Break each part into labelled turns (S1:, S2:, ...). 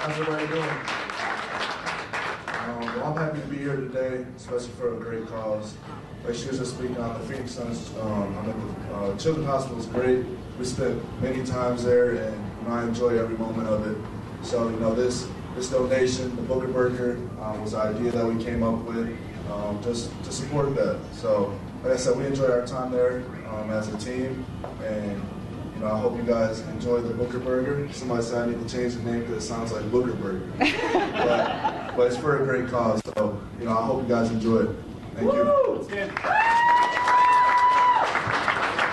S1: How's everybody doing? Well, I'm happy to be here today, especially for a great cause. Like she was just speaking on the Phoenix Suns, the Children's Hospital is great. We spent many times there, and I enjoy every moment of it. So, this donation, the Booker Burger, was the idea that we came up with, just to support that. So, like I said, we enjoyed our time there as a team, and I hope you guys enjoy the Booker Burger. Somebody said I need to change the name because it sounds like Booker Burger. but it's for a great cause, so I hope you guys enjoy it. Thank you.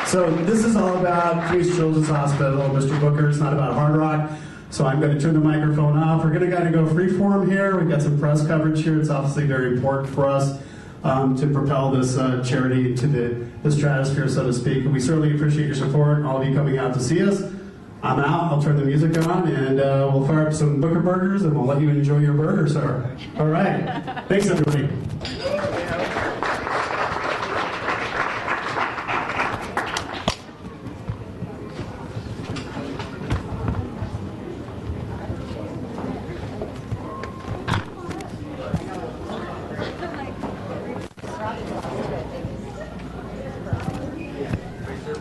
S2: So this is all about Phoenix Children's Hospital, Mr. Booker. It's not about Hard Rock. So I'm going to turn the microphone off. We're going to go freeform here. We've got some press coverage here. It's obviously very important for us to propel this charity into the stratosphere, so to speak. And we certainly appreciate your support and all of you coming out to see us. I'm out. I'll turn the music on, and we'll fire up some Booker Burgers, and we'll let you enjoy your burger, sir. All right. Thanks, everybody.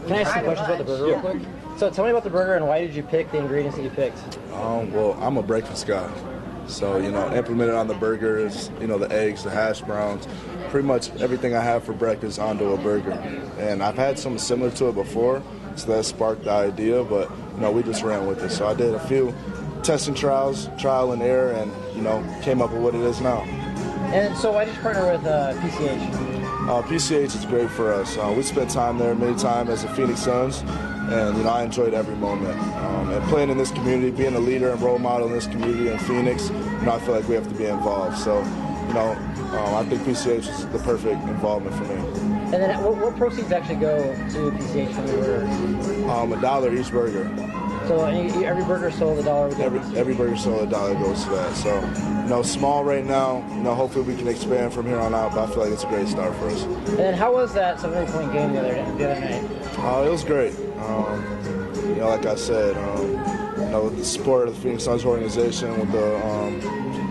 S3: Can I ask some questions about the burger real quick? So tell me about the burger and why did you pick the ingredients that you picked?
S1: Well, I'm a breakfast guy. So, implemented on the burger is, the eggs, the hash browns, pretty much everything I have for breakfast onto a burger. And I've had something similar to it before, so that sparked the idea, but, we just ran with it. So I did a few testing trials, trial and error, and, came up with what it is now.
S3: And so why did you partner with PCH?
S1: PCH is great for us. We spent time there many times as the Phoenix Suns, and I enjoyed every moment. And playing in this community, being a leader and role model in this community in Phoenix, I feel like we have to be involved. So, I think PCH is the perfect involvement for me.
S3: And then what proceeds actually go to PCH from the burger?
S1: $1 each burger.
S3: So every burger sold $1.
S1: Every burger sold $1 goes to that. So, small right now. Hopefully we can expand from here on out. But I feel like it's a great start for us.
S3: And then how was that 70-point game the other night?
S1: It was great. Like I said, with the support of the Phoenix Suns organization, with the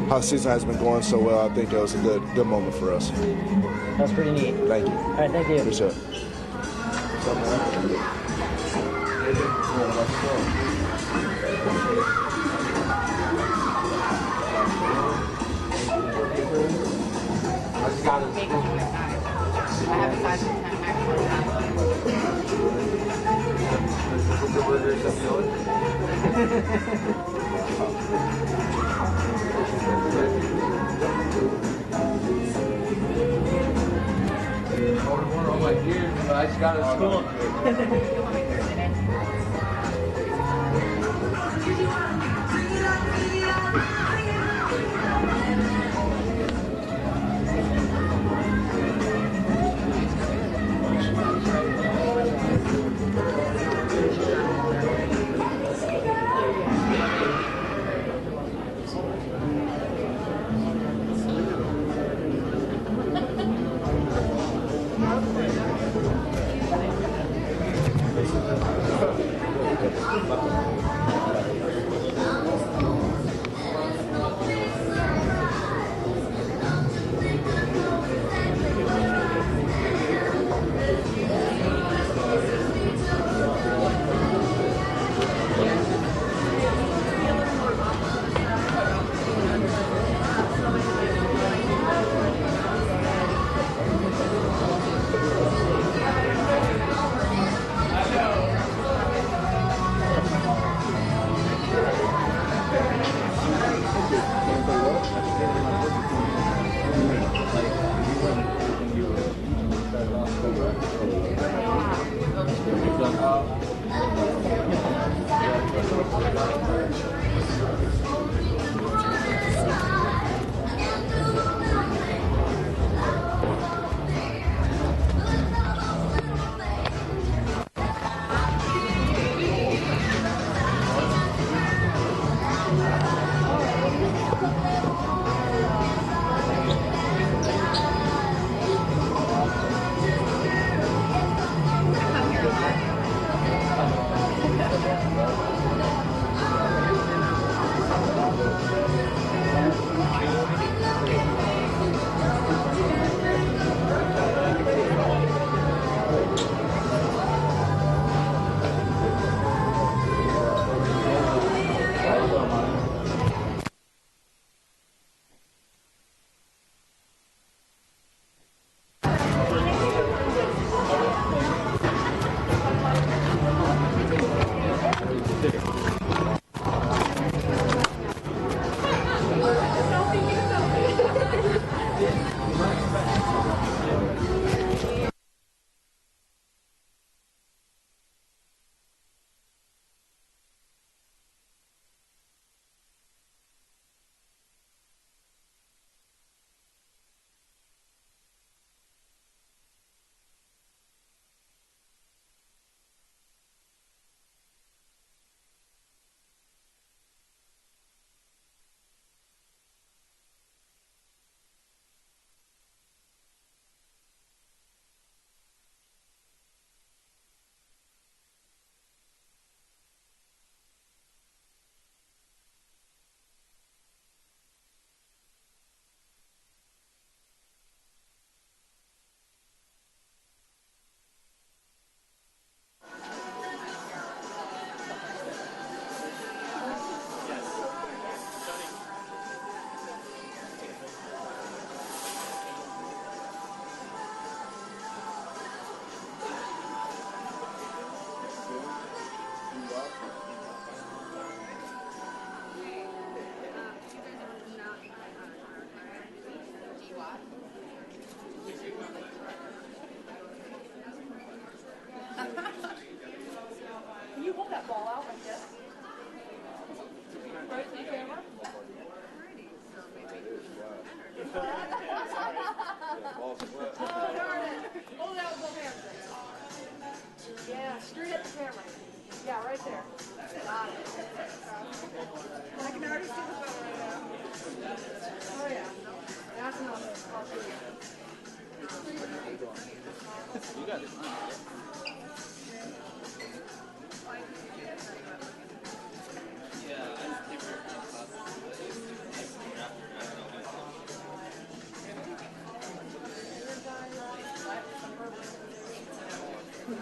S1: how the season has been going so well, I think it was a good moment for us.
S3: That's pretty neat.
S1: Thank you.
S3: All right, thank you.
S1: Appreciate it.
S4: I just got to school.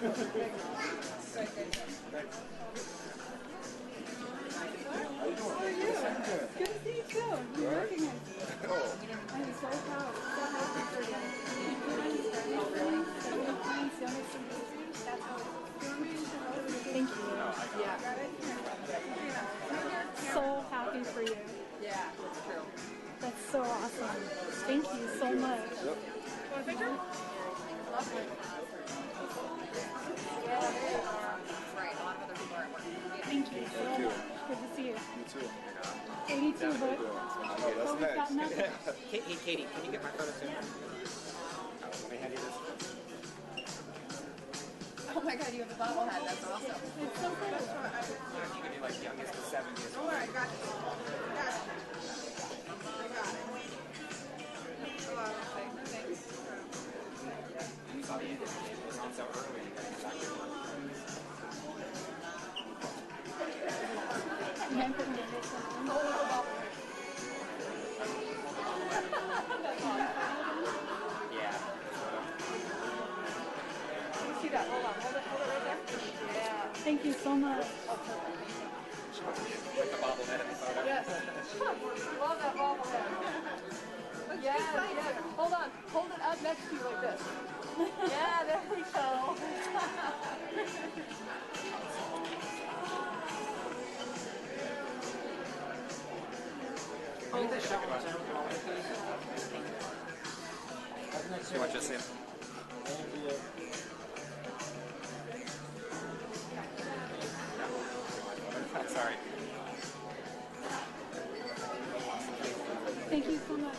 S4: How are you? Good to see you too. You recognize me. I'm so proud. So happy for you. Oh, really? That's how thank you. Yeah. So happy for you.
S5: Yeah, that's true.
S4: That's so awesome. Thank you so much.
S5: Want a picture? Lovely. Yeah, there you are. Right, a lot of other people are at work.
S4: Thank you so much. Good to see you.
S6: You too.
S4: 82, but
S6: That's
S4: we've got
S6: next.
S4: nothing.
S7: Hey, Katie, can you get my photo soon? Let me hand you this.
S5: Oh my god, you have a bobblehead. That's awesome.
S4: It's so cool.
S7: You can do like youngest to 70th.
S5: Don't worry, I got it. I got it. Thanks.
S7: You saw the end of it. It was on so early. You got exactly one.
S4: Man, put me in this one.
S5: Oh, no bobblehead.
S7: Yeah.
S5: See that? Hold on. Hold it right there. Yeah.
S4: Thank you so much.
S7: Like the bobblehead in the photo.
S5: Yes. Love that bobblehead. Yeah. Hold on. Hold it up next to you like this. Yeah, there we go.
S7: Can you just show me you want just him? Sorry.
S4: Thank you so much.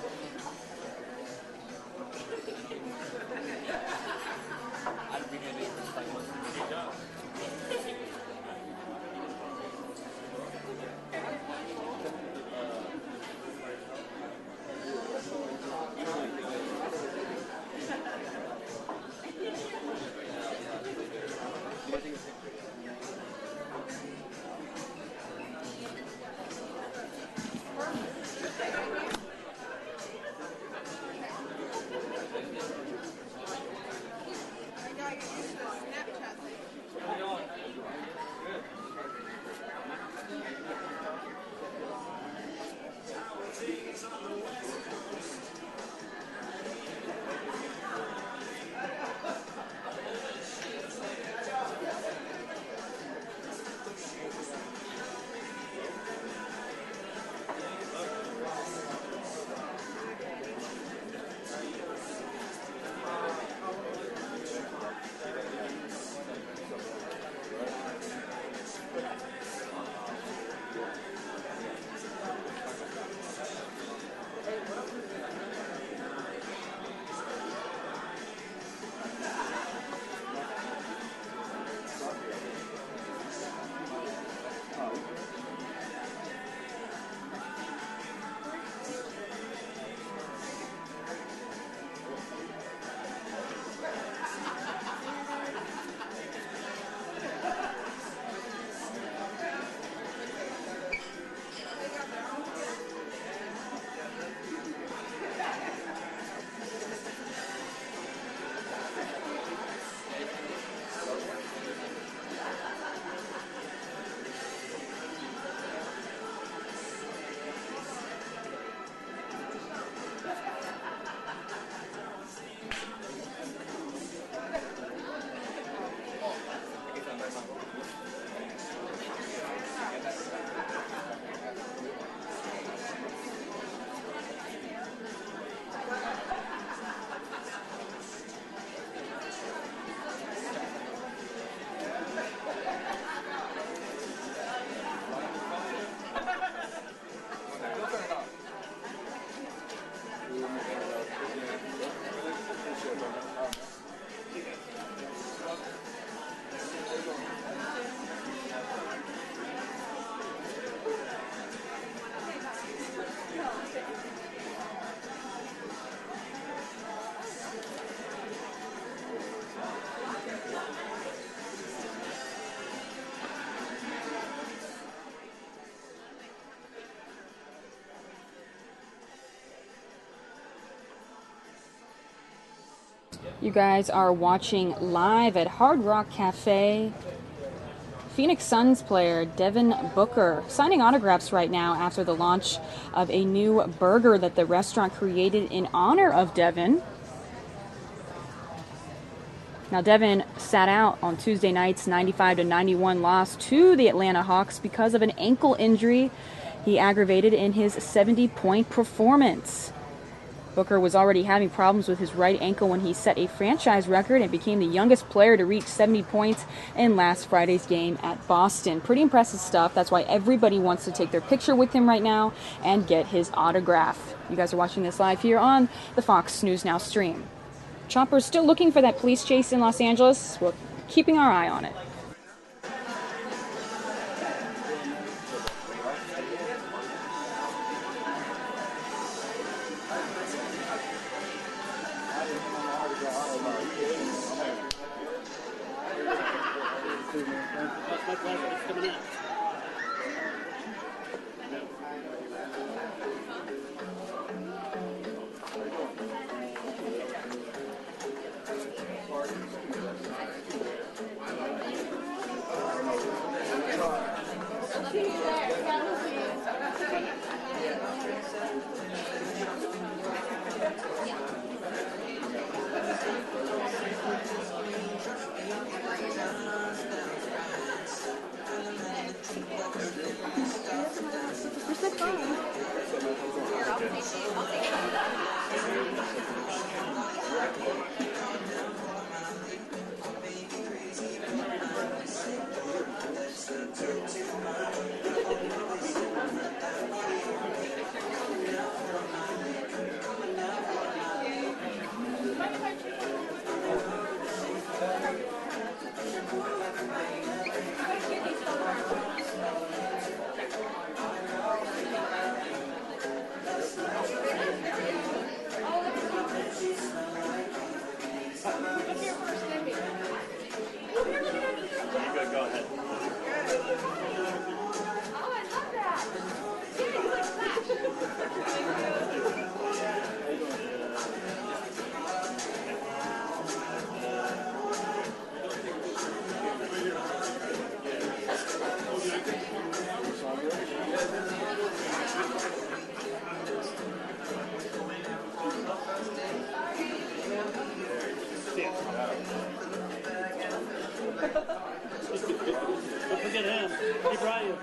S6: You guys are watching live at Hard Rock Cafe. Phoenix Suns player Devin Booker signing autographs right now after the launch of a new burger that the restaurant created in honor of Devin. Now, Devin sat out on Tuesday night's 95-91 loss to the Atlanta Hawks because of an ankle injury he aggravated in his 70-point performance. Booker was already having problems with his right ankle when he set a franchise record and became the youngest player to reach 70 points in last Friday's game at Boston. Pretty impressive stuff. That's why everybody wants to take their picture with him right now and get his autograph. You guys are watching this live here on the Fox News Now stream. Chopper's still looking for that police chase in Los Angeles. We're keeping our eye on it.
S8: Look at him. He brought you.